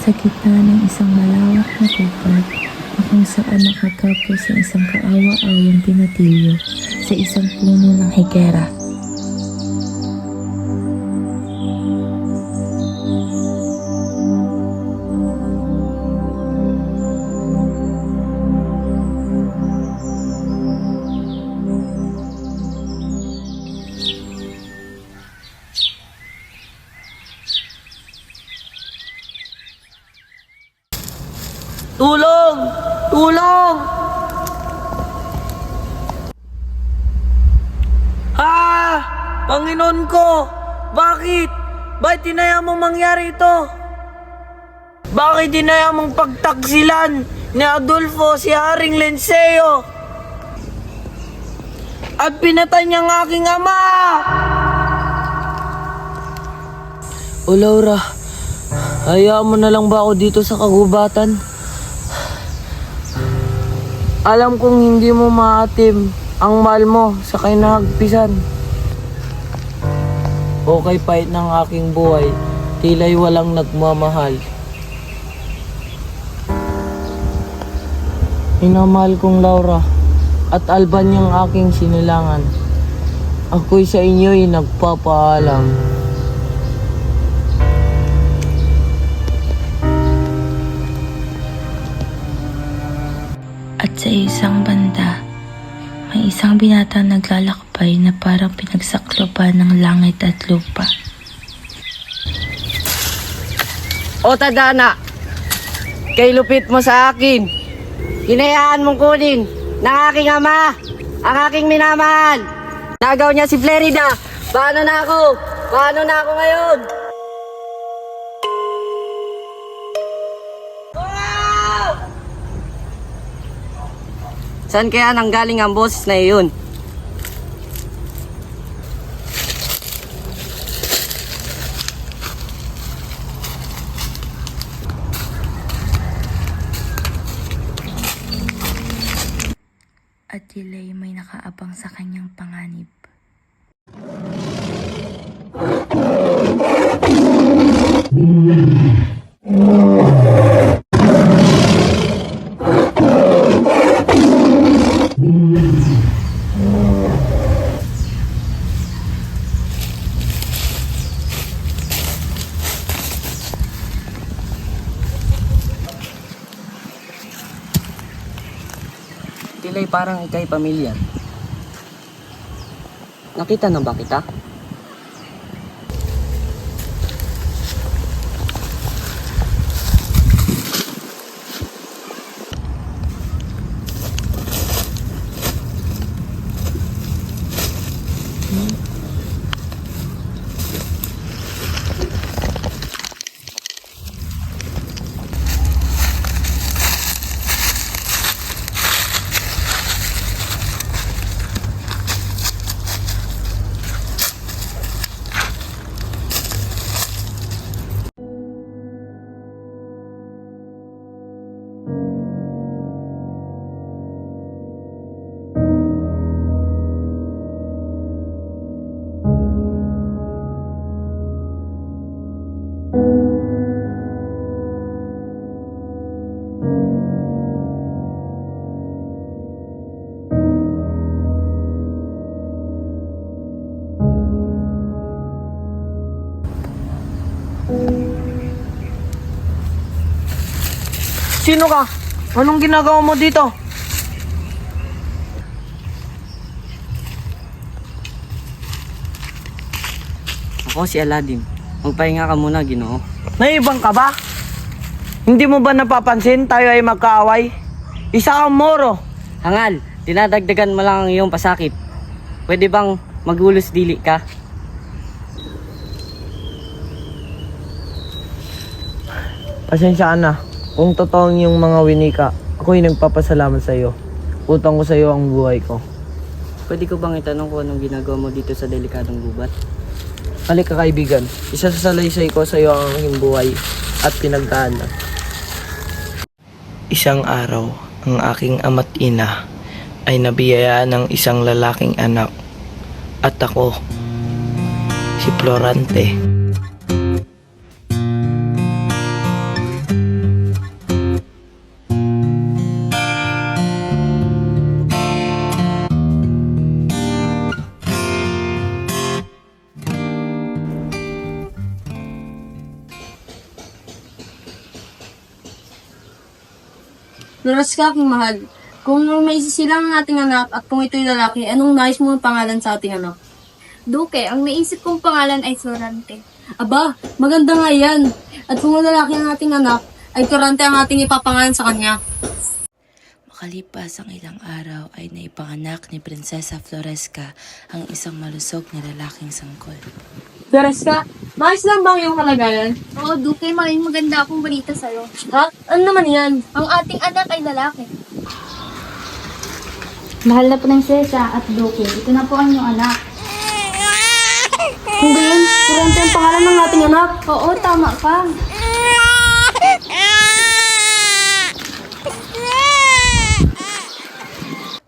sa gitna ng isang malawak na gubat na kung saan nakatapos sa isang kaawa-awang binatilyo sa isang puno ng higera. Tulong! Tulong! Ah! Panginoon ko! Bakit? Bakit tinaya mong mangyari ito? Bakit tinaya mong pagtaksilan ni Adolfo si Haring Lenseo? At pinatay niya ang aking ama! O Laura, hayaan mo na lang ba ako dito sa kagubatan? Alam kong hindi mo maatim ang mahal mo sa kinahagpisan. O kay pait ng aking buhay, tila'y walang nagmamahal. Minamahal kong Laura at Alban yung aking sinilangan. Ako'y sa inyo'y nagpapaalam. At sa isang banda, may isang binatang naglalakbay na parang pinagsakloban ng langit at lupa. O Tadhana, kay lupit mo sa akin. Hinayaan mong kunin ng aking ama, ang aking minamahal. Nagaw niya si Flerida. Paano na ako? Paano na ako ngayon? Saan kaya nanggaling ang boses na iyon? At tila'y may nakaabang sa kanyang panganib. Tila'y parang ika'y pamilyar. Nakita na ba kita? Sino ka? Anong ginagawa mo dito? Ako si Aladdin. Magpahinga ka muna, Ginoo. Naibang ka ba? Hindi mo ba napapansin tayo ay magkaaway? Isa kang moro. Hangal, dinadagdagan mo lang ang iyong pasakit. Pwede bang magulos dili ka? Pasensya ka na. Kung totoong yung mga winika, ako'y nagpapasalamat sa iyo. Utang ko sa iyo ang buhay ko. Pwede ko bang itanong kung anong ginagawa mo dito sa delikadong gubat? Halika kaibigan, isa sa salaysay ko sa iyo ang aking buhay at pinagdaanan. Isang araw, ang aking ama't ina ay nabiyayaan ng isang lalaking anak at ako, si Florante. Laras ka, aking mahal. Kung may isisilang ang ating anak at kung ito'y lalaki, anong nais mo ang pangalan sa ating anak? Duke, ang naisip kong pangalan ay Florante. Aba, maganda nga yan. At kung lalaki ang ating anak, ay Kurante ang ating ipapangalan sa kanya. Makalipas ang ilang araw ay naipanganak ni Prinsesa Floresca ang isang malusog na lalaking sangkol. Laras ka, maayos lang ba ang iyong kalagayan? Oo, Duke, maraming maganda akong balita sa'yo. Ha? Ano naman yan? Ang ating anak ay lalaki. Mahal na prinsesa at Duke, ito na po ang inyong anak. Kung gayon, Kurante ang pangalan ng ating anak. Oo, tama ka.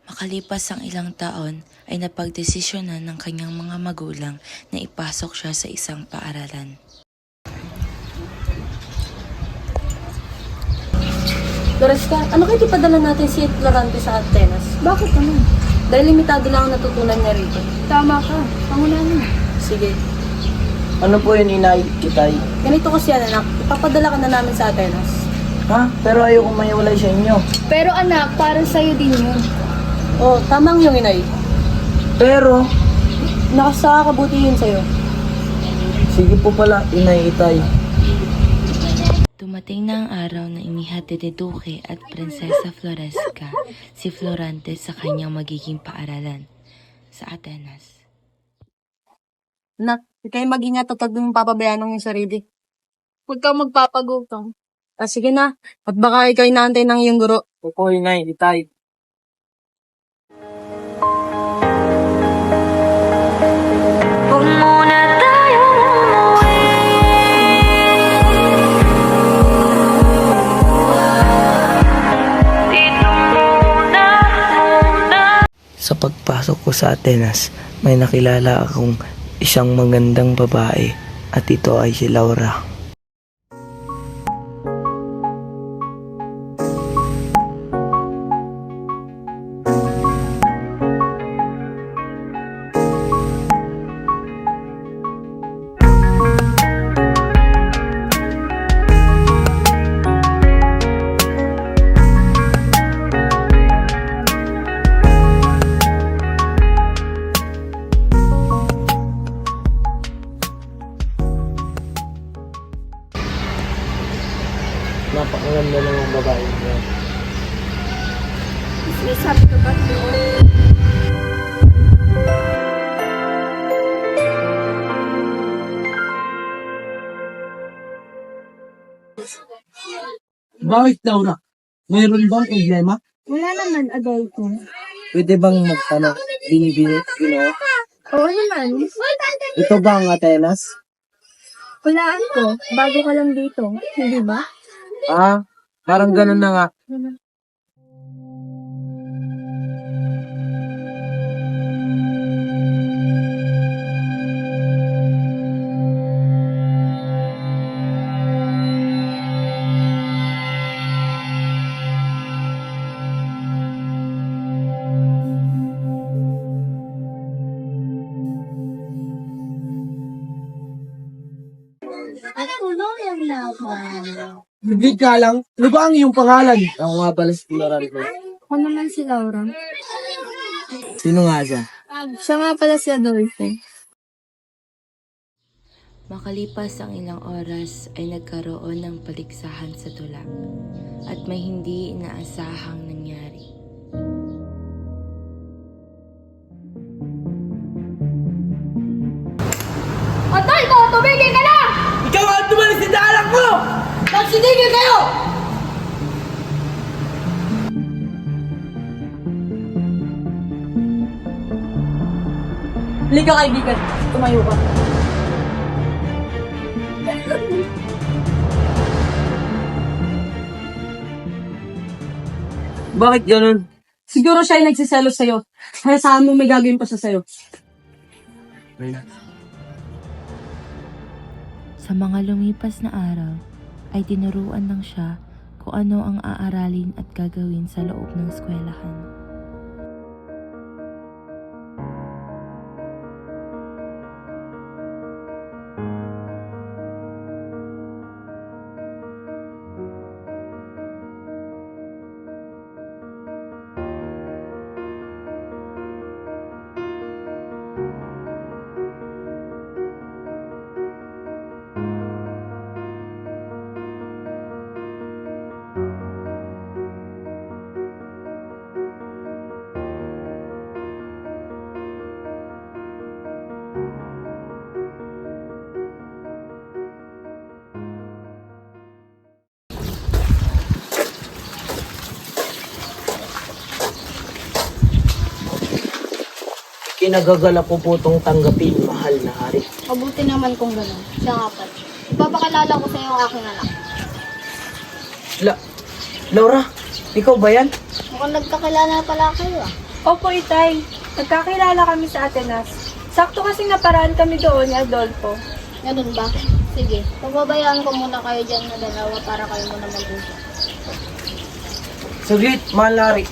Makalipas ang ilang taon ay napagdesisyonan ng kanyang mga magulang na ipasok siya sa isang paaralan. Laras ka, ano kayo ipadala natin si Florante sa Atenas? Bakit naman? Dahil limitado lang ang natutunan niya rito. Tama ka. Pangunahan mo. Sige, Ano po yun, inay, itay? ganito kasi yan anak, ipapadala ka na namin sa Atenas. Ha? Pero ayoko mahiwalay sa inyo. Pero anak, para sa'yo din yun. Oh, tamang yung inay. Pero, Nakasakabuti yun sa'yo. sige po pala, inay, itay. Dumating na ang araw na inihati ni Duque at Prinsesa Floresca si Florante sa kanyang magiging paaralan sa Atenas. Nak, kayo mag-ingat at huwag mong papabayaan ng iyong sarili. Huwag kang magpapagutom. Sige na, at baka ikaw inaantay ng iyong guro. Opo, inay, itay. Sa pagpasok ko sa Atenas, may nakilala akong isang magandang babae at ito ay si Laura. Napakaganda ng mga babae niya. May sabi ka ba doon? Bakit, Laura? Mayroon bang problema? Wala naman, adulto. Pwede bang magtanong? Binibini, Ginoo? Oo naman. Ito ba ang Atenas? Walaan ko. Bago ka lang dito. Hindi ba? Ah, parang ganun na nga. Hindi ka lang. Ano ba ang iyong pangalan? Ako nga pala si Florante. Ako naman si Laura. Sino nga siya? Siya nga pala si Adolfo. Makalipas ang ilang oras ay nagkaroon ng paligsahan sa tulak at may hindi inaasahang nangyari. Adolfo, tumigil ka na! Ikaw ang tumalis sa dalang ko! Magsitigil kayo! Halika kaibigan, tumayo ka. Bakit ganun? Siguro siya ay nagsiselos sa'yo. Kaya saan mo may gagawin pa siya sa'yo. Sa mga lumipas na araw, ay tinuruan lang siya kung ano ang aaralin at gagawin sa loob ng eskwelahan. Kinagagala ko po itong tanggapin, mahal na hari. Mabuti naman kung gano'n. Siya nga pala. Ipapakilala ko sa iyo ang aking anak. Laura, ikaw ba yan? Mukhang nagkakilala pala kayo ah. Opo, Itay. Nagkakilala kami sa Atenas. Sakto kasi naparaan kami doon ni Adolfo. Ganun ba? Sige, pagbabayaan ko muna kayo dyan na dalawa para kayo muna mag-usap. Saglit, mahal na hari.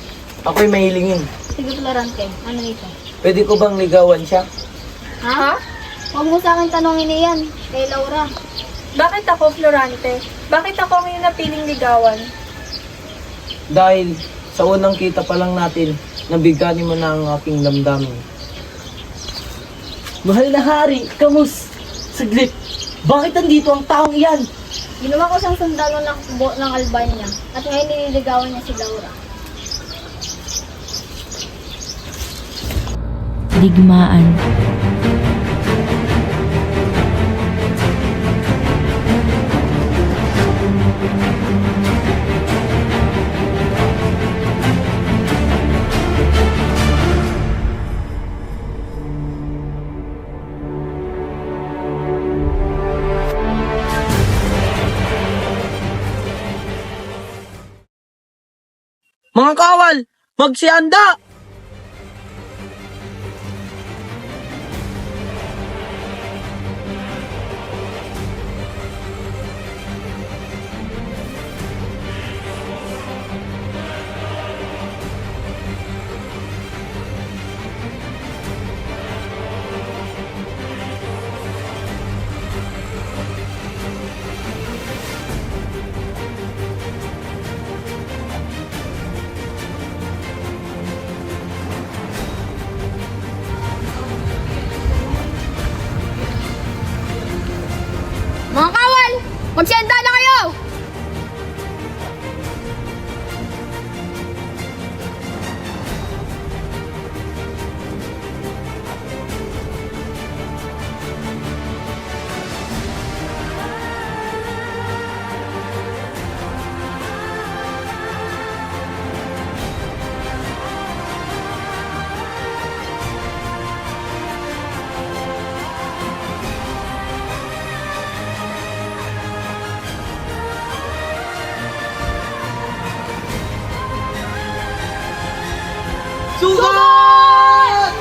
Ako'y mahilingin. Sige, Florante. Ano ito? Pwede ko bang ligawan siya? Ha? Huwag mo sa akin tanongin iyan. Kay Laura. Bakit ako, Florante? Bakit ako ang iyong napiling ligawan? Dahil sa unang kita pa lang natin, nabigani mo na ang aking damdamin. Mahal na hari, kamus? Saglit, bakit nandito ang taong iyan? Ginawa ko siyang sundalo ng Albania at ngayon nililigawan niya si Laura. Digmaan. Mga kawal, magsianda! Mga kawal! Magsenda na kayo! Sugat!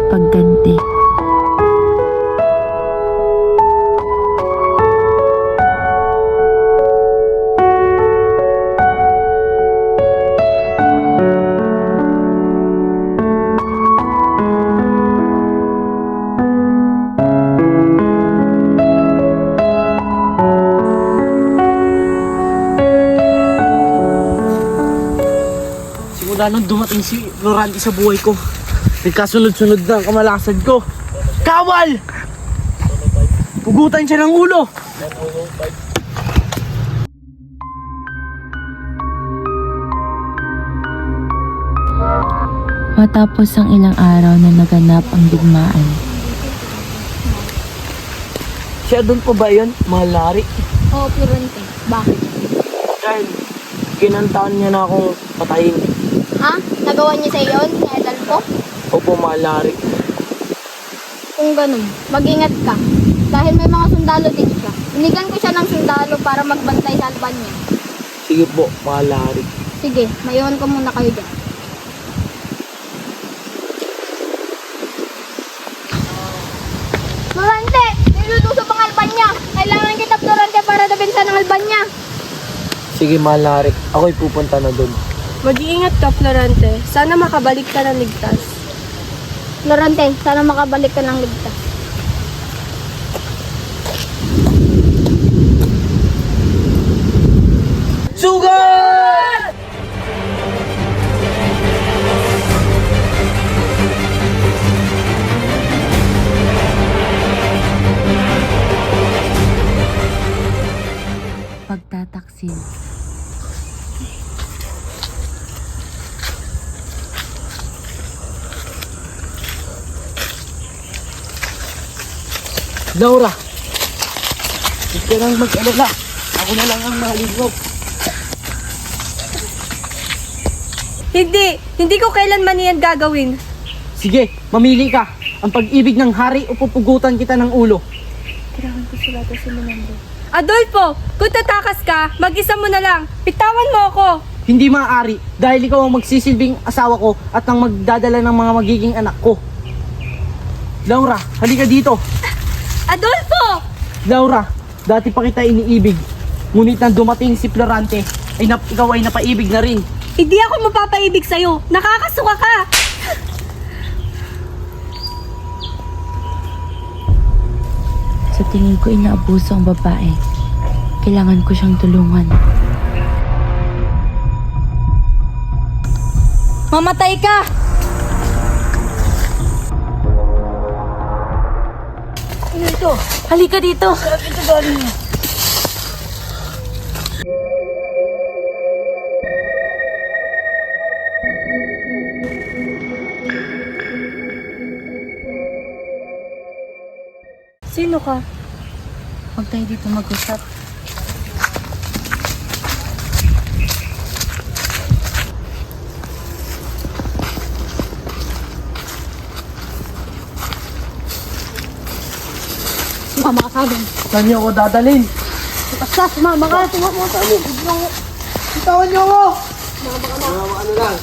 Pagganti. Simula nung dumating si Florante sa buhay ko, nagkasunod-sunod na ang kamalasan ko. Kawal! Pugutan siya ng ulo! Matapos ang ilang araw na naganap ang digmaan, Siya doon po ba yun, mahal na hari? Oo, Florante. Bakit? Dahil kinantaan niya na akong patayin. Ha? Nagawa niya sa iyo ni Adolfo? Opo, mahal na hari. kung ganun, mag-ingat ka. Dahil may mga sundalo din siya. Inigan ko siya ng sundalo para magbantay sa Albania. Sige po, Mahal na Hari. Sige, maiwan ko muna kayo dyan. Florante! Nilulusog ang Albania! Kailangan kita, Florante, para dabinsan ng Albania. Sige, Mahal na Hari. Ako'y pupunta na doon. Mag-iingat ka, Florante. Sana makabalik ka ng ligtas. Florante, sana makabalik ka ng ligtas. Sugat! Pagtataksil. Laura! Huwag ka nang mag-alala. Ako na lang ang maligaw. Hindi ko kailanman yan gagawin. Sige, mamili ka. Ang pag-ibig ng hari o pupugutan kita ng ulo. Adolfo, kung tatakas ka, mag-isa mo na lang. Pitawan mo ako. Hindi maaari dahil ikaw ang magsisilbing asawa ko at ang magdadala ng mga magiging anak ko. Laura, halika dito. Adolfo! Laura, dati pa kita iniibig. Ngunit nang dumating si Florante, ikaw ay napaibig na rin. Hindi ako mapapaibig sa'yo. Nakakasuka ka. Sa tingin ko inaabuso ang babae. Kailangan ko siyang tulungan. Mamatay ka! Ano ito? Halika dito. Saan ito galing? Sino ka? Huwag tayo dito mag-usap. Sumama ka sa akin. Saan niyo ako dadalhin? Basta, sumama ka. Sumama ka. Bitawan niyo ako! Ano lang?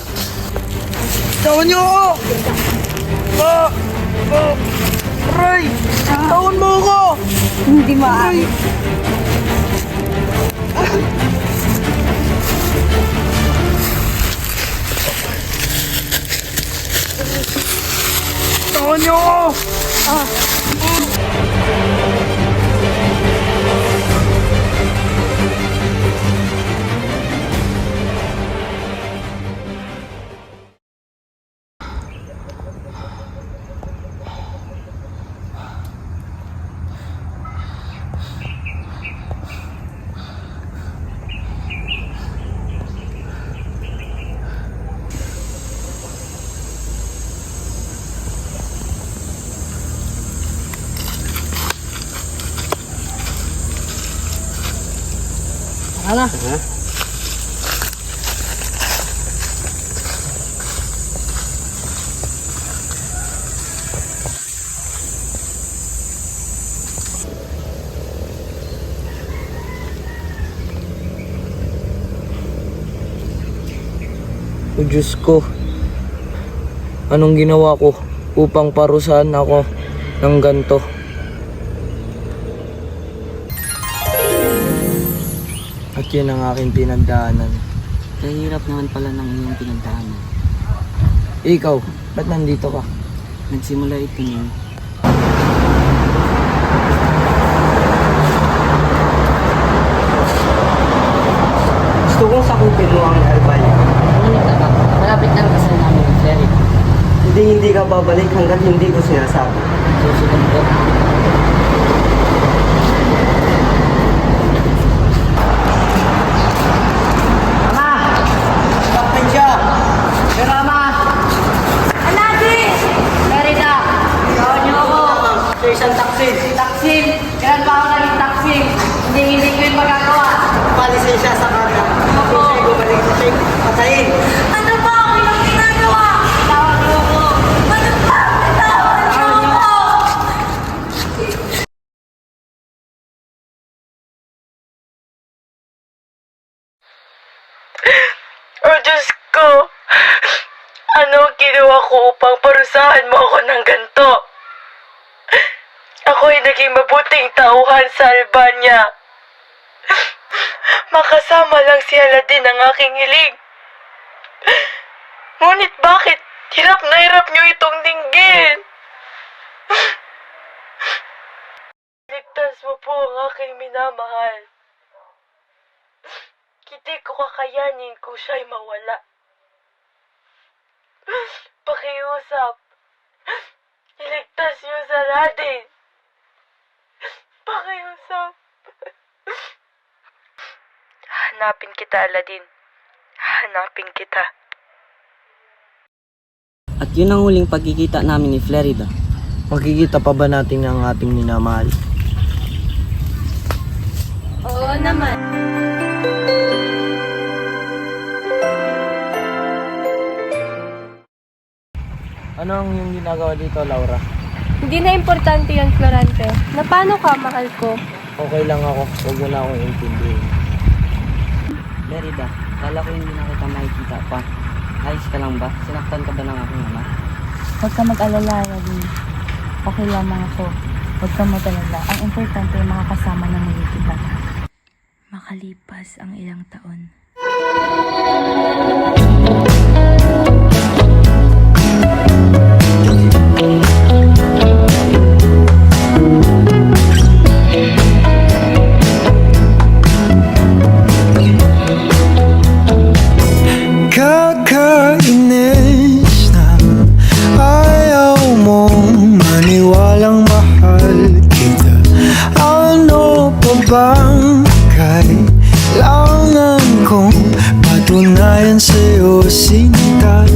Bitawan niyo ako! Aray! Bitawan mo ako! Hindi maaari. Bitawan niyo ako! Ano? O Diyos ko, anong ginawa ko upang parusahan ako ng ganto? At yun ang aking pinagdaanan. Kahirap naman pala ng iyong pinagdaanan. Ikaw, ba't nandito ka? Nagsimula ito niyo. Gusto kong sakupin mo ang Albania. Malapit lang kasi namin ng ferry. Hindi ka babalik hanggat hindi ko sinasabi. Susunod po. Sakupin siya! Merama! Alagi! Merida! Tawag niyo ako sa isang taksin. Taksin! Kailan pa ako naging taksin? Hindi ko yung magagawa. Palisin siya sa karga. Opo. Kung siya bumalik sa siya, patayin. Ano ba ako yung ginagawa? Tawag niyo ako. Ano ba? Bitawan niyo ako! Oh Diyos ko, ano ang ginawa ko upang parusahan mo ako ng ganito? Ako'y naging mabuting tauhan sa Albania. Makasama lang si Aladdin ang aking hiling. Ngunit bakit hirap na hirap niyo itong dinggin? Ligtas mo po ang aking minamahal. Hindi ko kakayanin kung siya'y mawala. Pakiusap. Iligtas niyo sa Aladdin. Pakiusap. Hanapin kita, Aladdin. Hanapin kita. At yun ang huling pagkikita namin ni Florida. Makikita pa ba natin ang ating minamahal? Oo naman. Ano ang iyong ginagawa dito, Laura? Hindi na importante yun, Florante. Na paano ka, mahal ko? Okay lang ako. Huwag mo na akong intindihin. Florida, kala ko hindi na kita makikita pa. Ayos ka lang ba? Sinaktan ka ba ng aking ama? Huwag ka mag-alala, Aladdin. Okay lamang ako. Huwag ka mag-alala. Ang importante ay makakasama na muli kita. Makalipas ang ilang taon. Kakainis na ayaw mong maniwalang mahal kita. Ano pa bang kailangan kong patunayan sa'yo, sinta?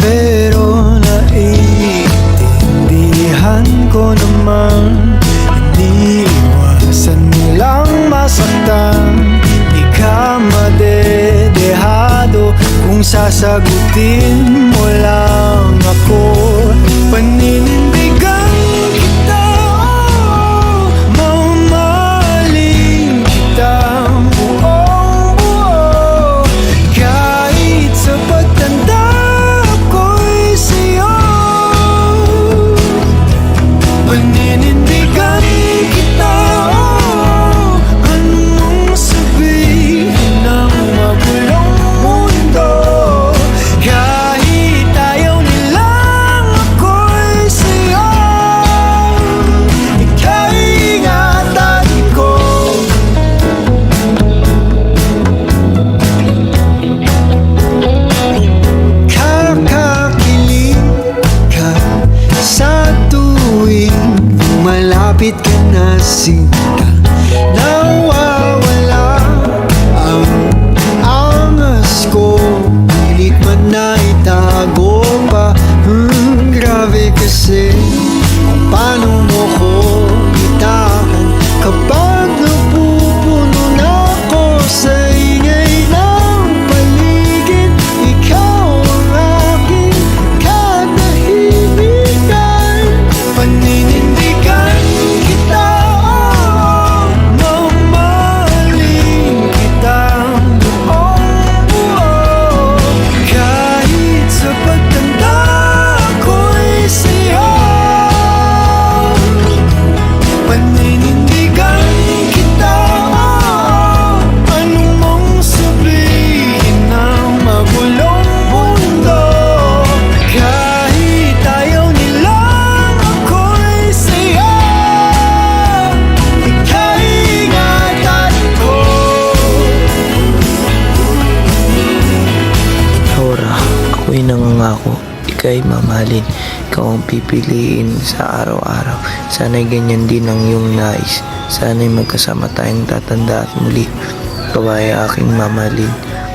Pero naiintindihan ko naman, hindi iwasan mo lang masaktan. Di ka madedehado kung sasagutin mo lang ako. Paninindigan kita, mamahalin kita buong buo. Kahit sa pagtanda ko'y sa'yo. Paninindigan kita, anong sabihin ng magulong mundo. Kahit ayaw nilang ako'y sa'yo, ika'y ingatan ko. Kakakilig ka sa tuwing malapit ka na, sinta. Nawawala ang angas ko, pilit man na itago pa. Grabe kasi kung paano mo ko itahan kapag napupuno na ako sa ingay ng paligid. Ikaw ang aking katahimikan. Paninindigan kita, mamahalin kita buong buo. Kahit sa pagtanda ko'y sa'yo. Paninindigan kita, anong mong sabihin ng magulong mundo. Kahit ayaw nilang ako'y sa'yo, ika'y ingatan ko. Laura, ako'y nangangako. Ika'y mamahalin. Ikaw ang pipiliin sa araw-araw. Sana'y ganyan din ang iyong nais. Sana'y magkasama tayong tatanda at muli. Kawaya aking mamahalin.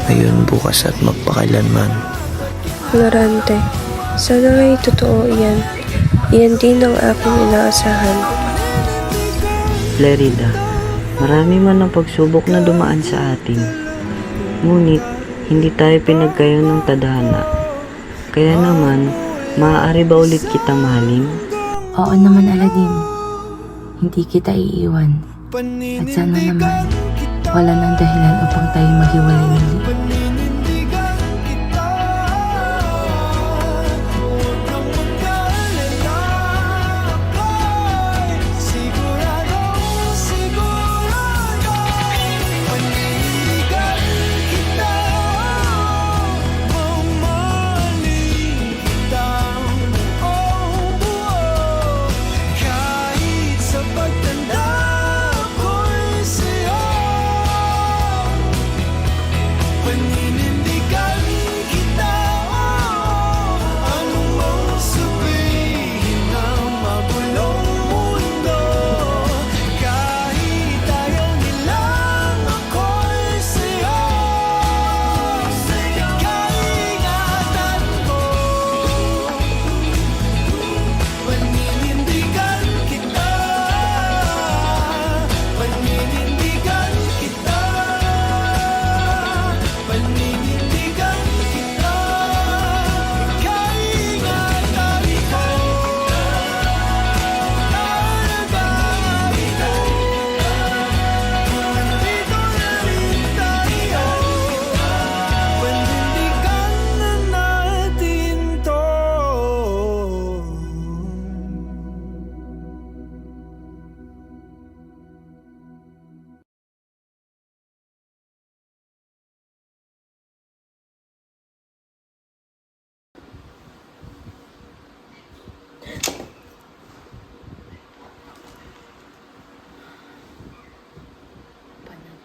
Ngayon, bukas at magpakailanman. Florante, sana ay totoo iyan. Iyan din ang aking inaasahan. Florida, marami man ang pagsubok na dumaan sa atin. Ngunit, hindi tayo pinagkayo ng tadhana. Kaya naman, maaari ba ulit kita mahalin? Oo naman, Aladdin. Hindi kita iiwan. At sana naman, wala nang dahilan upang tayo maghiwalay muli.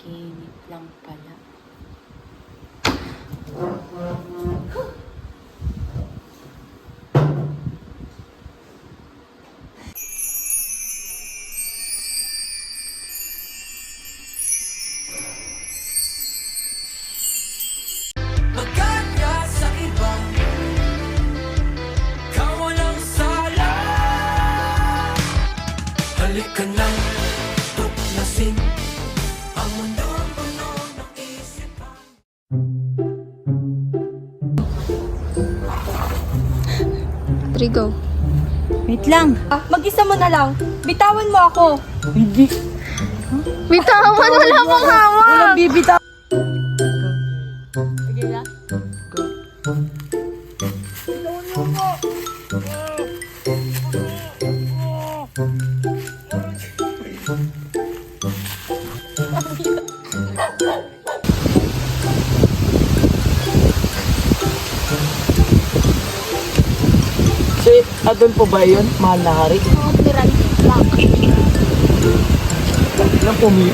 Panaginip lang pala. Magkanya sa iba, kawalang sala. Halika nang tuklasin ang mundo puno ng isipan. Trigo. Wait lang. Mag-isa mo na lang. Bitawan mo ako. Hindi. Bitawan, wala pong hawak. Walang bibitaw. Sige na. Si Adolfo ba yun? Mahal na hari? Pirante lang. Nang pumi...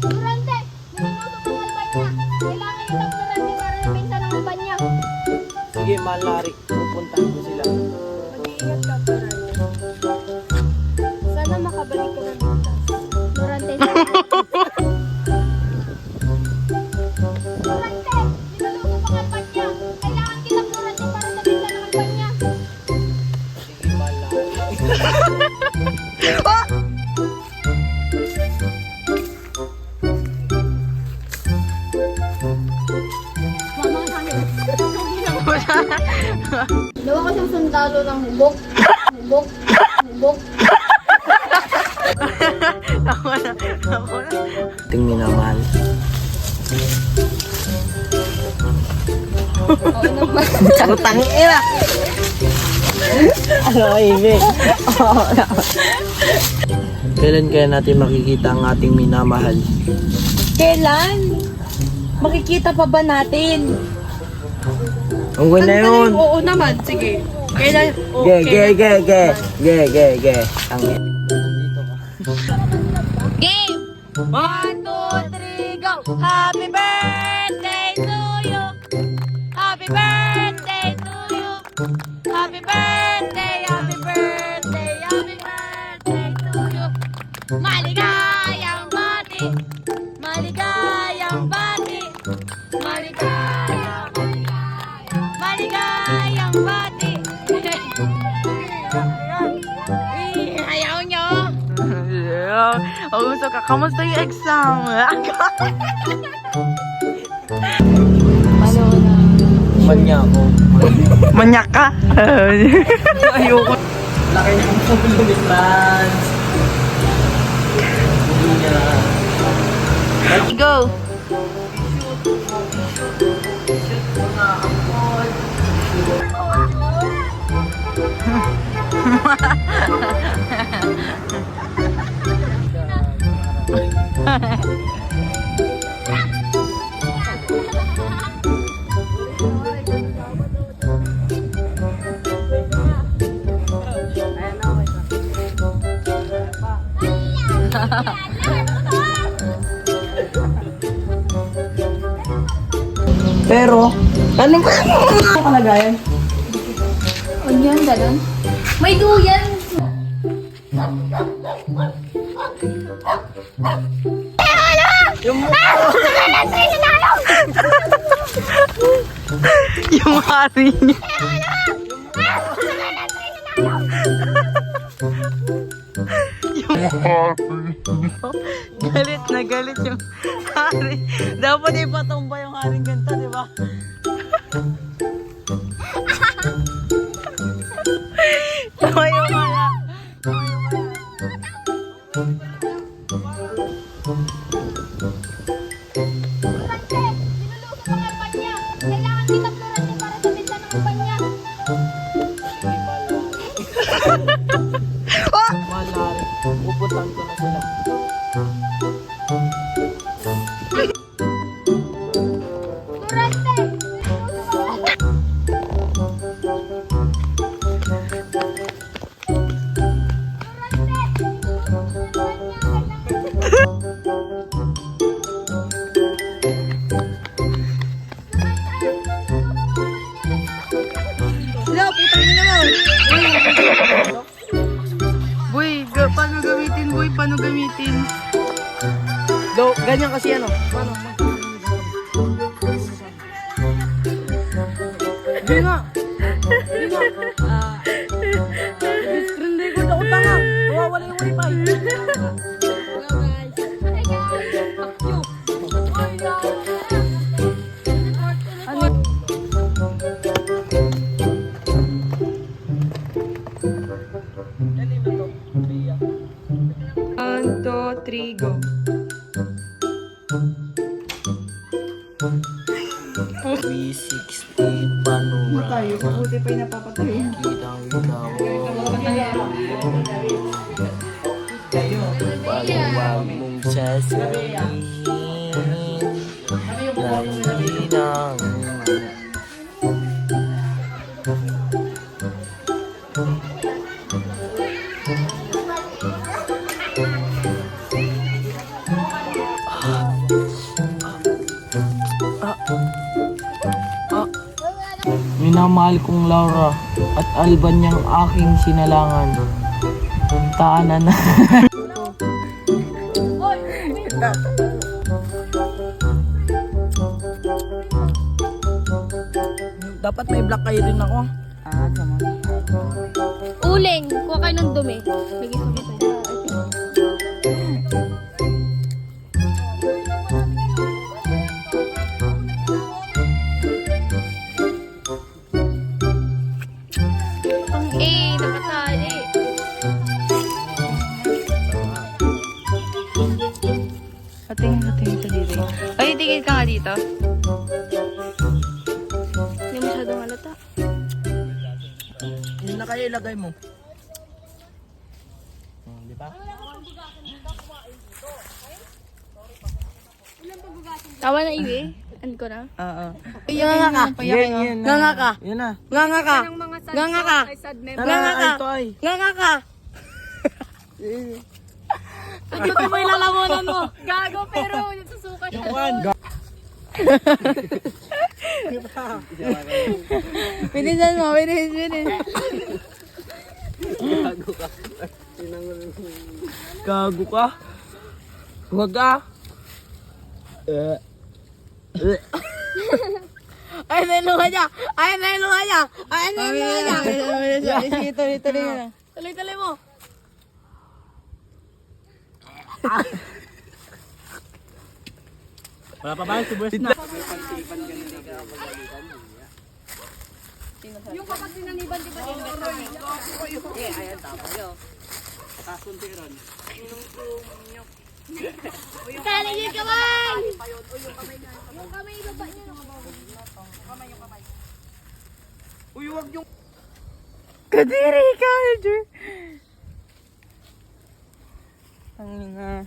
Pirante, ninunuto ng alban niya. Kailangan itang pirante para napinsan ng alban niya. Sige, mahal na hari. Pupuntahan ko sila. Mag-iingat ka, Pirante. Sana makabalik ka ng ligtas. Pirante, Pirante, ninunuto ng alban niya. Kailangan kitang pirante para napinsan ng alban niya. Sige, mahal na hari. Mama sa akin. Gawa ko siyang sundalo ng hubok. Hubok. Hubok. Ating minamahal. Utang ina! Ano, Amy? Kailan kaya natin makikita ang ating minamahal? Kailan? Makikita pa ba natin? Ang ganda yun! Oo naman, sige. Kailan? Ge. Ang Game! 1, 2, 3, go! Happy birthday to you! Happy birthday to you! Happy birthday, happy birthday, happy birthday to you! Maligayang bati! Maligayang bati! Maligayang, maligayang bati! Ayaw nyo? Oh, so kamusta yung exam? manya ako. Manyak ka? Ayoko. Laki ng pulo ni Franz. Hindi niya. Go! Pero, anong kalagayan? Onion, ganun. May duyan! Yung hari niya. Galit na galit yung hari. Dapat ipatumba yung haring ganito, di ba? Tama yung kala. Pirante, ninulusok ang alban niya. Kailangan kitang pirante para napinsan ng alban niya. Mahal na hari. Pupuntahan ko na sila. Pirante, ninulusok ang alban Pirante, ninulusok ang alban niya. Paano gamitin, boy? Paano gamitin? Ganyan kasi ano. Paano? Hindi nga. Hindi nga. Screen record ako tanga. Mawawala yung wifi. One, two, three, go. V60 panorama. Tayo, mabuti pa yung napapatay. Kitang-ikaw. Baluwag mong sasabihin na hindi na minamahal kong Laura at Alban niyang aking sinalangan. Taanan na. Dapat may black kayo rin ako. Uling, kuha kayo ng dumi. Lagi sa kita. Nakatali. Patingin ito dito. Ay, tingin ka nga dito. Hindi masyadong halata. Yun na kayo ilagay mo. Di ba? Tawa na iwi. Ano ko na? Oo. Nganga ka. Nganga ka. Yan na. Nganga ka. Nganga ka. Tara, ay ko ay. Nganga ka. Ano ka may lalamunan mo? Gago pero susuka siya. Pinisan mo, pinis. Gago ka. Huwag ka. Ay, na yung luha niya. Ay, na yung luha niya. Ay, na yung luha niya. Sige, tuloy mo. Tuloy mo. Wala pa ba? Subwes na. Yung kapag sinaniban, di ba? Kala niyo kamay! Yung kamay baba niyo. Uy, huwag yung... Kadiri ka, Roger. Ang nga.